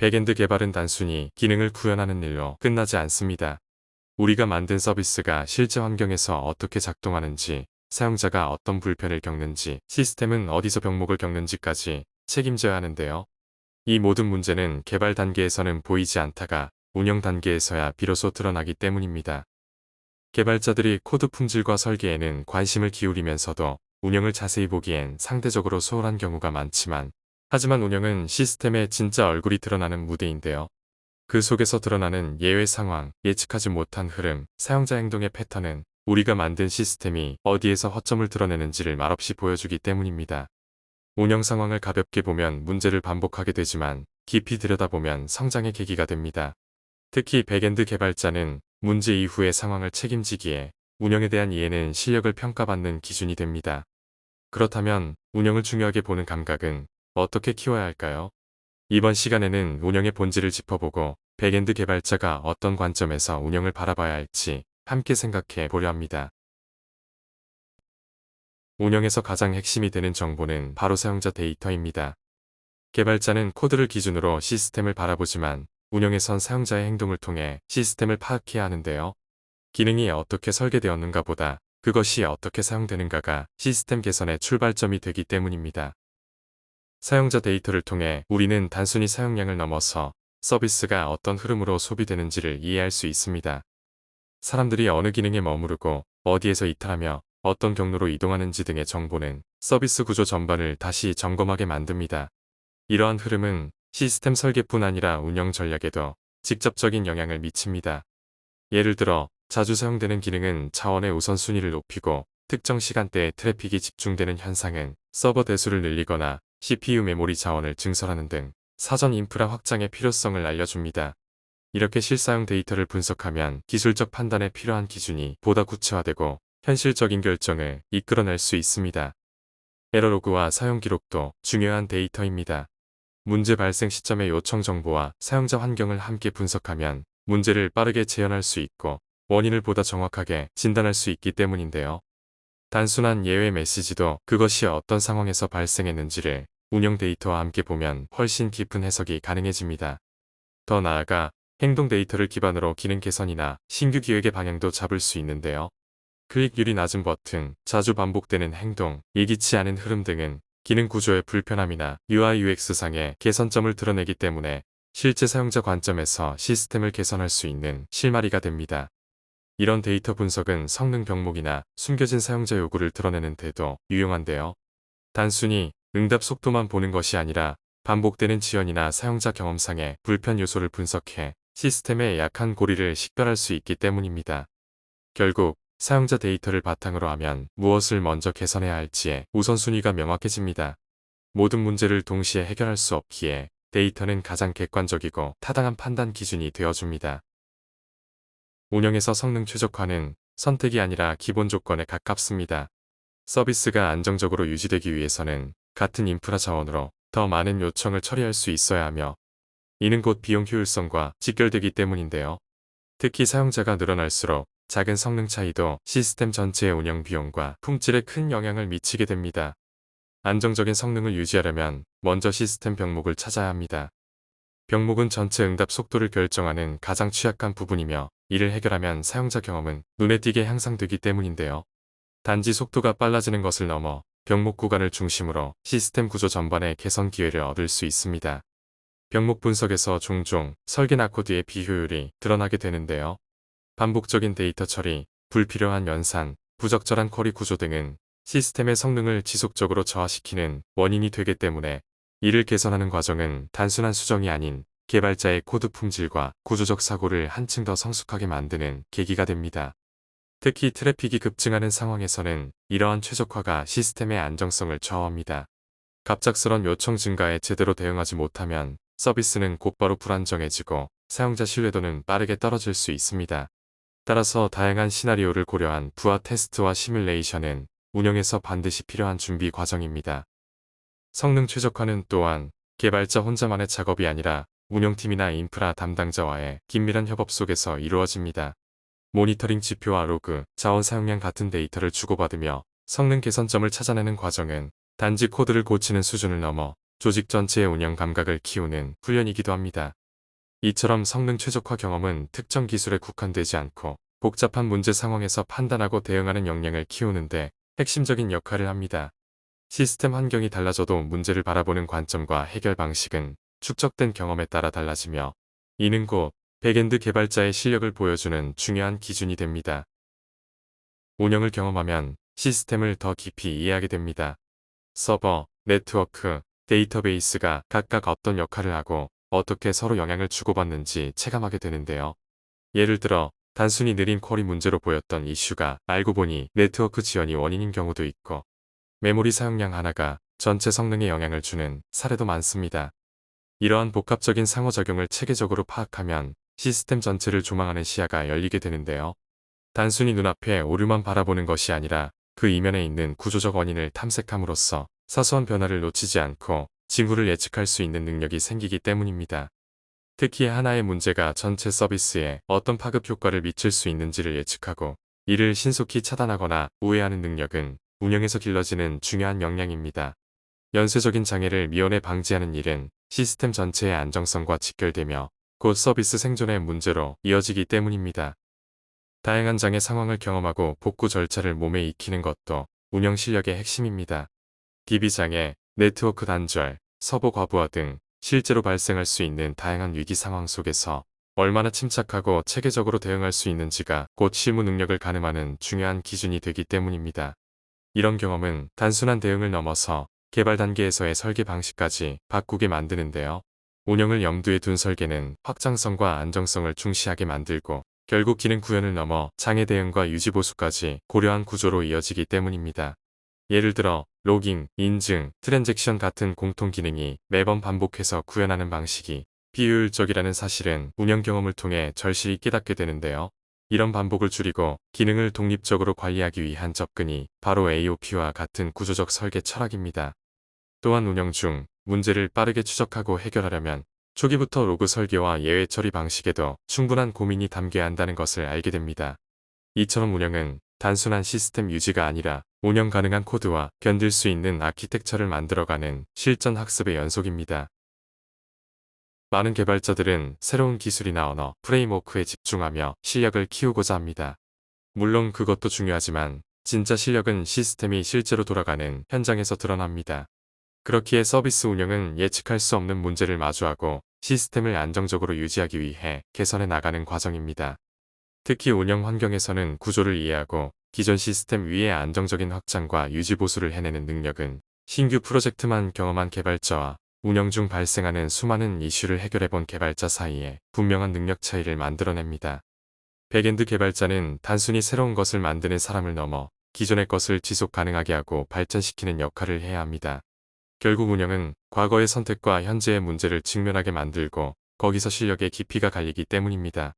백엔드 개발은 단순히 기능을 구현하는 일로 끝나지 않습니다. 우리가 만든 서비스가 실제 환경에서 어떻게 작동하는지, 사용자가 어떤 불편을 겪는지, 시스템은 어디서 병목을 겪는지까지 책임져야 하는데요. 이 모든 문제는 개발 단계에서는 보이지 않다가 운영 단계에서야 비로소 드러나기 때문입니다. 개발자들이 코드 품질과 설계에는 관심을 기울이면서도 운영을 자세히 보기엔 상대적으로 소홀한 경우가 많지만, 하지만 운영은 시스템의 진짜 얼굴이 드러나는 무대인데요. 그 속에서 드러나는 예외 상황, 예측하지 못한 흐름, 사용자 행동의 패턴은 우리가 만든 시스템이 어디에서 허점을 드러내는지를 말없이 보여주기 때문입니다. 운영 상황을 가볍게 보면 문제를 반복하게 되지만 깊이 들여다보면 성장의 계기가 됩니다. 특히 백엔드 개발자는 문제 이후의 상황을 책임지기에 운영에 대한 이해는 실력을 평가받는 기준이 됩니다. 그렇다면 운영을 중요하게 보는 감각은 어떻게 키워야 할까요? 이번 시간에는 운영의 본질을 짚어보고 백엔드 개발자가 어떤 관점에서 운영을 바라봐야 할지 함께 생각해 보려 합니다. 운영에서 가장 핵심이 되는 정보는 바로 사용자 데이터입니다. 개발자는 코드를 기준으로 시스템을 바라보지만 운영에선 사용자의 행동을 통해 시스템을 파악해야 하는데요. 기능이 어떻게 설계되었는가 보다 그것이 어떻게 사용되는가가 시스템 개선의 출발점이 되기 때문입니다. 사용자 데이터를 통해 우리는 단순히 사용량을 넘어서 서비스가 어떤 흐름으로 소비되는지를 이해할 수 있습니다. 사람들이 어느 기능에 머무르고 어디에서 이탈하며 어떤 경로로 이동하는지 등의 정보는 서비스 구조 전반을 다시 점검하게 만듭니다. 이러한 흐름은 시스템 설계뿐 아니라 운영 전략에도 직접적인 영향을 미칩니다. 예를 들어 자주 사용되는 기능은 자원의 우선순위를 높이고 특정 시간대에 트래픽이 집중되는 현상은 서버 대수를 늘리거나 CPU 메모리 자원을 증설하는 등 사전 인프라 확장의 필요성을 알려줍니다. 이렇게 실사용 데이터를 분석하면 기술적 판단에 필요한 기준이 보다 구체화되고 현실적인 결정을 이끌어낼 수 있습니다. 에러로그와 사용 기록도 중요한 데이터입니다. 문제 발생 시점의 요청 정보와 사용자 환경을 함께 분석하면 문제를 빠르게 재현할 수 있고 원인을 보다 정확하게 진단할 수 있기 때문인데요. 단순한 예외 메시지도 그것이 어떤 상황에서 발생했는지를 운영 데이터와 함께 보면 훨씬 깊은 해석이 가능해집니다. 더 나아가 행동 데이터를 기반으로 기능 개선이나 신규 기획의 방향도 잡을 수 있는데요. 클릭률이 낮은 버튼, 자주 반복되는 행동, 예기치 않은 흐름 등은 기능 구조의 불편함이나 UI UX상의 개선점을 드러내기 때문에 실제 사용자 관점에서 시스템을 개선할 수 있는 실마리가 됩니다. 이런 데이터 분석은 성능 병목이나 숨겨진 사용자 요구를 드러내는 데도 유용한데요. 단순히 응답 속도만 보는 것이 아니라 반복되는 지연이나 사용자 경험상의 불편 요소를 분석해 시스템의 약한 고리를 식별할 수 있기 때문입니다. 결국 사용자 데이터를 바탕으로 하면 무엇을 먼저 개선해야 할지의 우선순위가 명확해집니다. 모든 문제를 동시에 해결할 수 없기에 데이터는 가장 객관적이고 타당한 판단 기준이 되어줍니다. 운영에서 성능 최적화는 선택이 아니라 기본 조건에 가깝습니다. 서비스가 안정적으로 유지되기 위해서는 같은 인프라 자원으로 더 많은 요청을 처리할 수 있어야 하며 이는 곧 비용 효율성과 직결되기 때문인데요. 특히 사용자가 늘어날수록 작은 성능 차이도 시스템 전체의 운영 비용과 품질에 큰 영향을 미치게 됩니다. 안정적인 성능을 유지하려면 먼저 시스템 병목을 찾아야 합니다. 병목은 전체 응답 속도를 결정하는 가장 취약한 부분이며 이를 해결하면 사용자 경험은 눈에 띄게 향상되기 때문인데요. 단지 속도가 빨라지는 것을 넘어 병목 구간을 중심으로 시스템 구조 전반의 개선 기회를 얻을 수 있습니다. 병목 분석에서 종종 설계나 코드의 비효율이 드러나게 되는데요. 반복적인 데이터 처리, 불필요한 연산, 부적절한 쿼리 구조 등은 시스템의 성능을 지속적으로 저하시키는 원인이 되기 때문에 이를 개선하는 과정은 단순한 수정이 아닌 개발자의 코드 품질과 구조적 사고를 한층 더 성숙하게 만드는 계기가 됩니다. 특히 트래픽이 급증하는 상황에서는 이러한 최적화가 시스템의 안정성을 저하합니다. 갑작스런 요청 증가에 제대로 대응하지 못하면 서비스는 곧바로 불안정해지고 사용자 신뢰도는 빠르게 떨어질 수 있습니다. 따라서 다양한 시나리오를 고려한 부하 테스트와 시뮬레이션은 운영에서 반드시 필요한 준비 과정입니다. 성능 최적화는 또한 개발자 혼자만의 작업이 아니라 운영팀이나 인프라 담당자와의 긴밀한 협업 속에서 이루어집니다. 모니터링 지표와 로그, 자원 사용량 같은 데이터를 주고받으며 성능 개선점을 찾아내는 과정은 단지 코드를 고치는 수준을 넘어 조직 전체의 운영 감각을 키우는 훈련이기도 합니다. 이처럼 성능 최적화 경험은 특정 기술에 국한되지 않고 복잡한 문제 상황에서 판단하고 대응하는 역량을 키우는데 핵심적인 역할을 합니다. 시스템 환경이 달라져도 문제를 바라보는 관점과 해결 방식은 축적된 경험에 따라 달라지며 이는 곧 백엔드 개발자의 실력을 보여주는 중요한 기준이 됩니다. 운영을 경험하면 시스템을 더 깊이 이해하게 됩니다. 서버, 네트워크, 데이터베이스가 각각 어떤 역할을 하고 어떻게 서로 영향을 주고받는지 체감하게 되는데요. 예를 들어 단순히 느린 쿼리 문제로 보였던 이슈가 알고 보니 네트워크 지연이 원인인 경우도 있고 메모리 사용량 하나가 전체 성능에 영향을 주는 사례도 많습니다. 이러한 복합적인 상호작용을 체계적으로 파악하면 시스템 전체를 조망하는 시야가 열리게 되는데요. 단순히 눈앞에 오류만 바라보는 것이 아니라 그 이면에 있는 구조적 원인을 탐색함으로써 사소한 변화를 놓치지 않고 징후를 예측할 수 있는 능력이 생기기 때문입니다. 특히 하나의 문제가 전체 서비스에 어떤 파급 효과를 미칠 수 있는지를 예측하고 이를 신속히 차단하거나 우회하는 능력은 운영에서 길러지는 중요한 역량입니다. 연쇄적인 장애를 미연에 방지하는 일은 시스템 전체의 안정성과 직결되며 곧 서비스 생존의 문제로 이어지기 때문입니다. 다양한 장애 상황을 경험하고 복구 절차를 몸에 익히는 것도 운영 실력의 핵심입니다. DB 장애, 네트워크 단절, 서버 과부하 등 실제로 발생할 수 있는 다양한 위기 상황 속에서 얼마나 침착하고 체계적으로 대응할 수 있는지가 곧 실무 능력을 가늠하는 중요한 기준이 되기 때문입니다. 이런 경험은 단순한 대응을 넘어서 개발 단계에서의 설계 방식까지 바꾸게 만드는데요. 운영을 염두에 둔 설계는 확장성과 안정성을 중시하게 만들고 결국 기능 구현을 넘어 장애 대응과 유지 보수까지 고려한 구조로 이어지기 때문입니다. 예를 들어 로깅, 인증, 트랜잭션 같은 공통 기능이 매번 반복해서 구현하는 방식이 비효율적이라는 사실은 운영 경험을 통해 절실히 깨닫게 되는데요. 이런 반복을 줄이고 기능을 독립적으로 관리하기 위한 접근이 바로 AOP와 같은 구조적 설계 철학입니다. 또한 운영 중 문제를 빠르게 추적하고 해결하려면 초기부터 로그 설계와 예외 처리 방식에도 충분한 고민이 담겨야 한다는 것을 알게 됩니다. 이처럼 운영은 단순한 시스템 유지가 아니라 운영 가능한 코드와 견딜 수 있는 아키텍처를 만들어가는 실전 학습의 연속입니다. 많은 개발자들은 새로운 기술이나 언어, 프레임워크에 집중하며 실력을 키우고자 합니다. 물론 그것도 중요하지만 진짜 실력은 시스템이 실제로 돌아가는 현장에서 드러납니다. 그렇기에 서비스 운영은 예측할 수 없는 문제를 마주하고 시스템을 안정적으로 유지하기 위해 개선해 나가는 과정입니다. 특히 운영 환경에서는 구조를 이해하고 기존 시스템 위의 안정적인 확장과 유지 보수를 해내는 능력은 신규 프로젝트만 경험한 개발자와 운영 중 발생하는 수많은 이슈를 해결해본 개발자 사이에 분명한 능력 차이를 만들어냅니다. 백엔드 개발자는 단순히 새로운 것을 만드는 사람을 넘어 기존의 것을 지속 가능하게 하고 발전시키는 역할을 해야 합니다. 결국 운영은 과거의 선택과 현재의 문제를 직면하게 만들고 거기서 실력의 깊이가 갈리기 때문입니다.